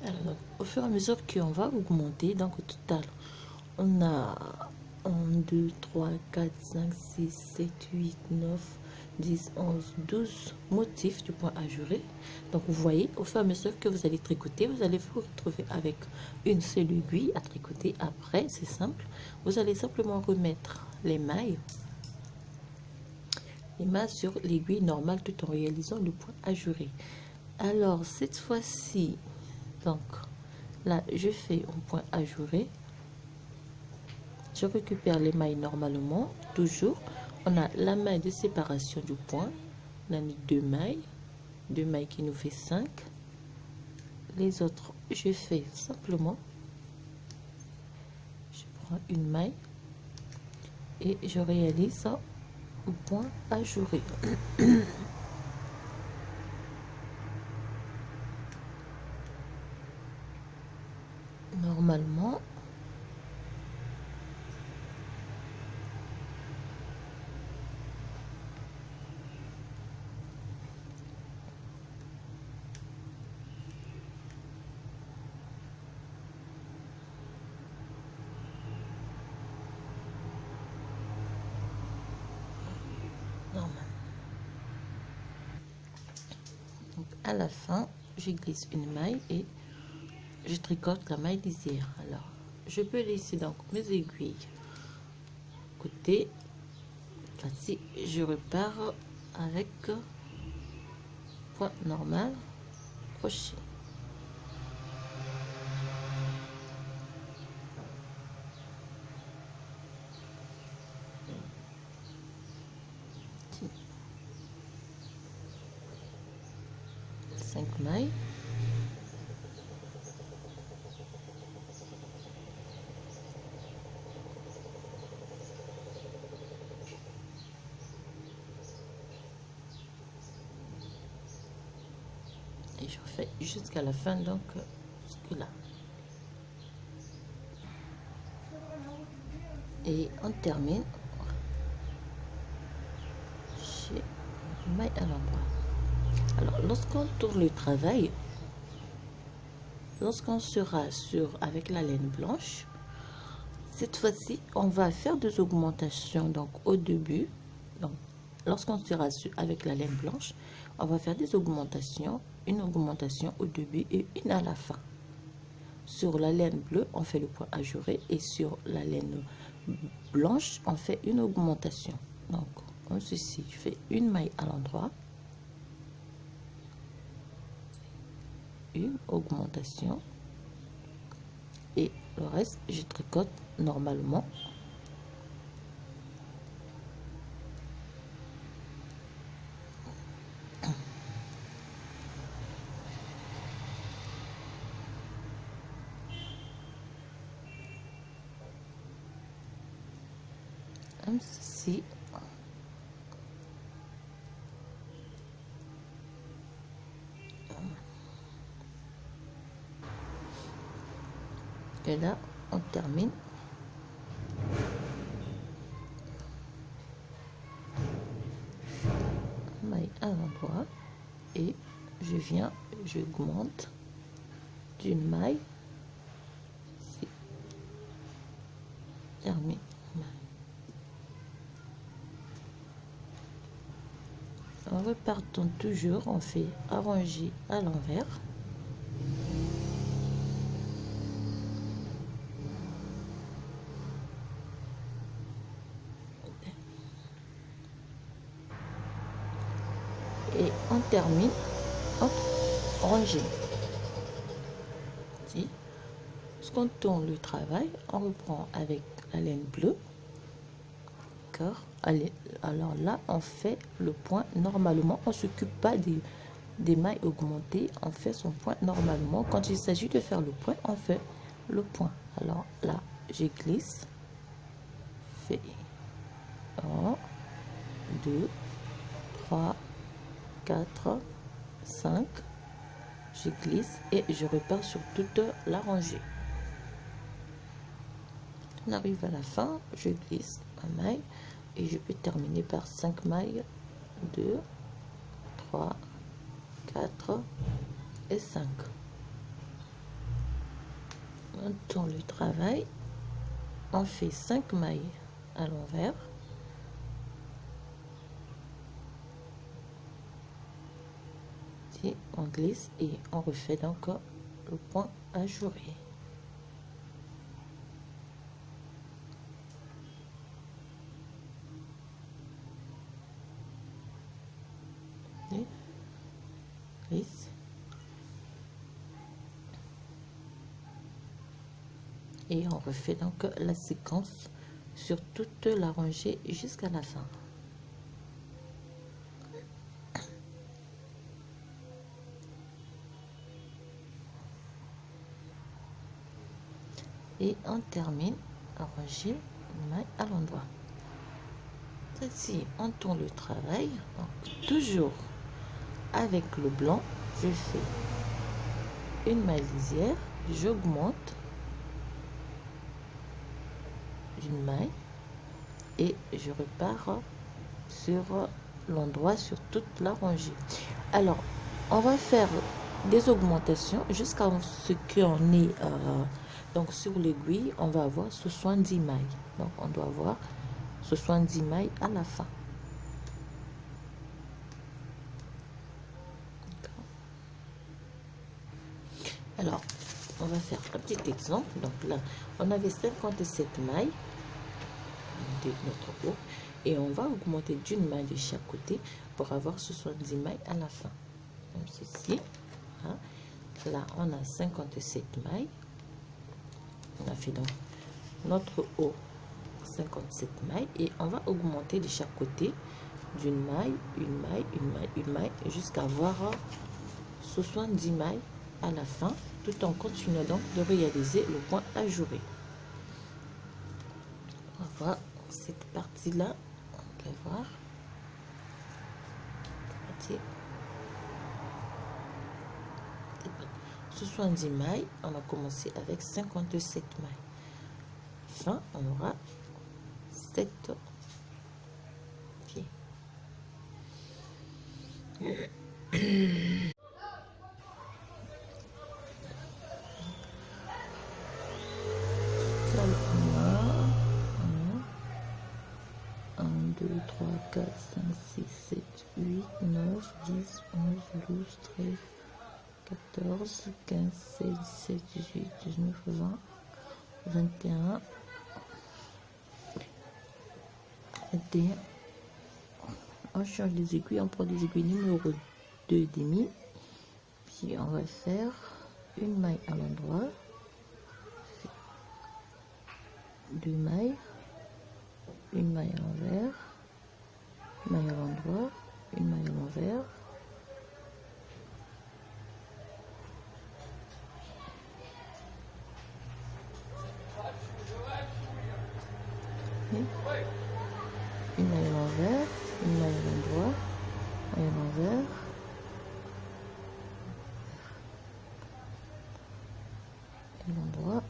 Alors, donc, au fur et à mesure qu'on va augmenter, donc au total, on a 1, 2, 3, 4, 5, 6, 7, 8, 9, 10, 11, 12 motifs du point ajouré. Donc, vous voyez, au fur et à mesure que vous allez tricoter, vous allez vous retrouver avec une seule aiguille à tricoter. Après, c'est simple, vous allez simplement remettre les mailles sur l'aiguille normale tout en réalisant le point ajouré. Alors, cette fois-ci, donc, là, je fais un point ajouré. Je récupère les mailles normalement. Toujours, on a la maille de séparation du point. On a deux mailles qui nous fait 5. Les autres, je fais simplement, je prends une maille et je réalise un point ajouré. Normalement, donc à la fin, je glisse une maille et je tricote la maille lisière. Alors, je peux laisser donc mes aiguilles côté. Voici, je repars avec point normal, crochet. Cinq mailles. Et je refais jusqu'à la fin, donc jusque là. Et on termine chez maille à l'endroit. Alors, lorsqu'on tourne le travail, lorsqu'on sera avec la laine blanche, cette fois-ci, on va faire des augmentations. Donc, au début, donc, lorsqu'on sera avec la laine blanche, on va faire des augmentations, une augmentation au début et une à la fin. Sur la laine bleue, on fait le point ajouré et sur la laine blanche, on fait une augmentation. Donc, comme ceci, je fais une maille à l'endroit, une augmentation et le reste, je tricote normalement. Comme ceci. Et là, on termine. Maille à l'endroit et je viens, j'augmente d'une maille. Ici. Termine. En repartant toujours, on fait arranger à l'envers. Et on termine en rangé. Lorsqu'on tourne le travail, on reprend avec la laine bleue. D'accord. Alors là, on fait le point normalement. On ne s'occupe pas des mailles augmentées. On fait son point normalement. Quand il s'agit de faire le point, on fait le point. Alors là, je glisse. Fais 1, 2, 3, 4, 5. Je glisse et je repars sur toute la rangée. On arrive à la fin, je glisse ma maille et je peux terminer par 5 mailles. 2, 3, 4 et 5. tourne le travail, on fait 5 mailles à l'envers, on glisse et on refait donc le point ajouré. Glisse et on refait donc la séquence sur toute la rangée jusqu'à la fin. Et on termine à ranger une maille à l'endroit. Ici on tourne le travail, donc toujours avec le blanc, je fais une maille lisière, j'augmente d'une maille et je repars sur l'endroit, sur toute la rangée. Alors on va faire des augmentations jusqu'à ce qu'on ait donc sur l'aiguille on va avoir 70 mailles, donc on doit avoir 70 mailles à la fin. Alors on va faire un petit exemple. Donc là on avait 57 mailles de notre haut et on va augmenter d'une maille de chaque côté pour avoir 70 mailles à la fin, comme ceci. Hein. Là on a 57 mailles, on a fait donc notre haut 57 mailles et on va augmenter de chaque côté d'une maille, une maille, une maille, une maille jusqu'à avoir 70 mailles à la fin, tout en continuant donc de réaliser le point ajouré. On va voir cette partie là, on peut voir 70 mailles, on va commencer avec 57 mailles. Fin, on aura 7 pieds. Là, on a 1, 2, 3, 4, 5, 6, 7, 8, 9, 10, 11, 12, 13, 14, 15, 16, 17, 18, 19, 20, 21, 21. On change les aiguilles, on prend des aiguilles numéro 2,5. Puis on va faire une maille à l'endroit, 2 mailles, une maille à l'envers, une maille à l'endroit, une maille à l'envers, une maille à l'envers, une maille à l'endroit, maille à l'envers, et l'endroit,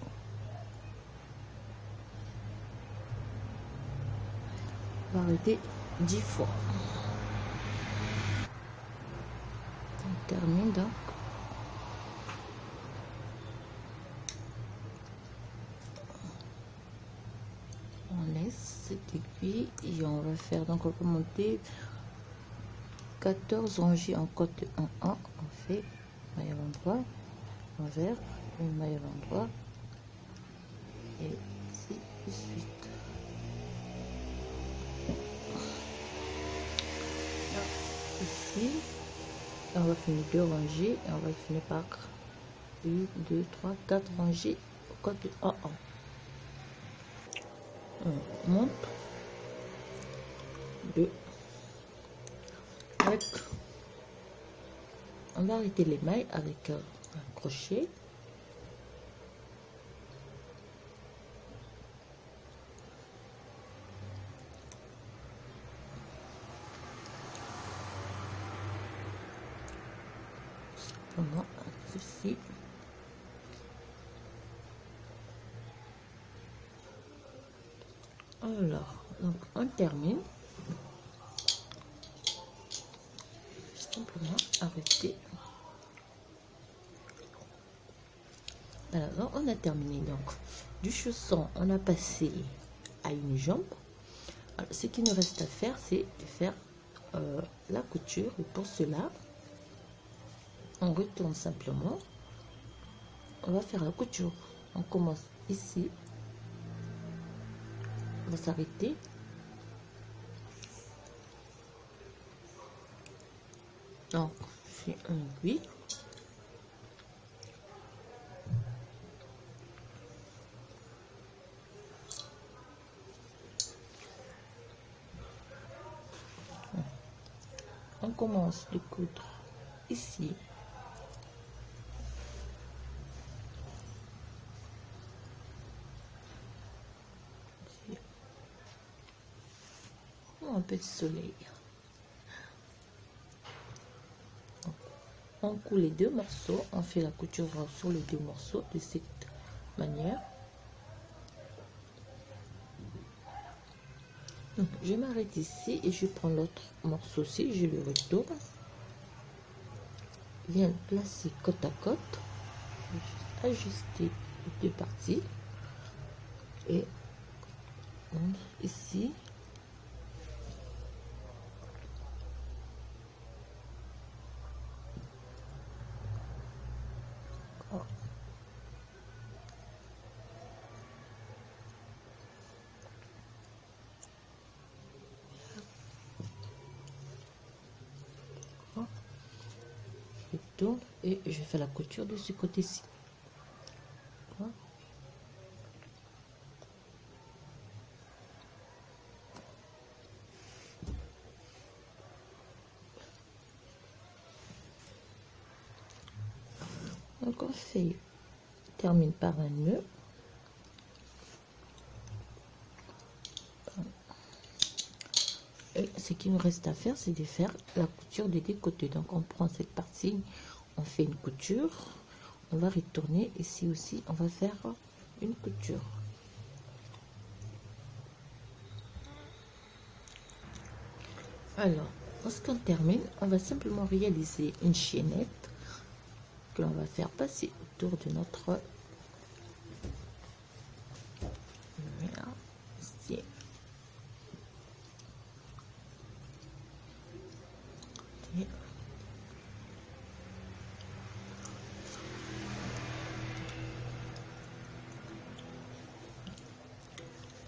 on va arrêter 10 fois. On termine donc. On laisse cette aiguille et on va faire donc on va monter 14 rangées en côte de 1 1. On fait maille à l'endroit, envers, une maille à l'endroit et ainsi de suite. Ici on va finir 2 rangées et on va finir par 1, 2, 3, 4 rangées au côte de 1 1. On monte 2 avec, on va arrêter les mailles avec un crochet, simplement ceci. Alors donc on termine, simplement arrêter Alors, on a terminé. Donc, du chausson, on a passé à une jambe. Alors, ce qui nous reste à faire, c'est de faire la couture. Et pour cela, on retourne simplement. On va faire la couture. On commence ici. On va s'arrêter. Donc, je fais un aiguille. On commence de coudre ici. Un peu de soleil. On coud les deux morceaux, on fait la couture sur les deux morceaux de cette manière. Donc, je m'arrête ici et je prends l'autre morceau aussi, je le retourne. Viens placer côte à côte, ajuster les deux parties et ici. Je tourne et je fais la couture de ce côté-ci. Donc on fait, termine par un nœud. Et ce qui nous reste à faire, c'est de faire la couture des deux côtés. Donc on prend cette partie, on fait une couture, on va retourner ici aussi, on va faire une couture. Alors, lorsqu'on termine, on va simplement réaliser une chaînette que l'on va faire passer autour de notre ici.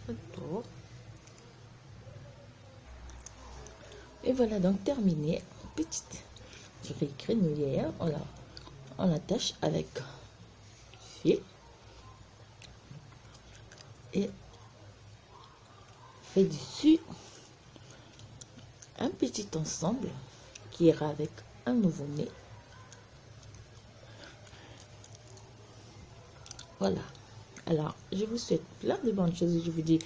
Autour. Et voilà donc terminé. Petite grenouillère. On attache avec fil et fait dessus un petit ensemble qui ira avec un nouveau-né. Voilà. Alors, je vous souhaite plein de bonnes choses et je vous dis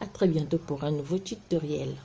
à très bientôt pour un nouveau tutoriel.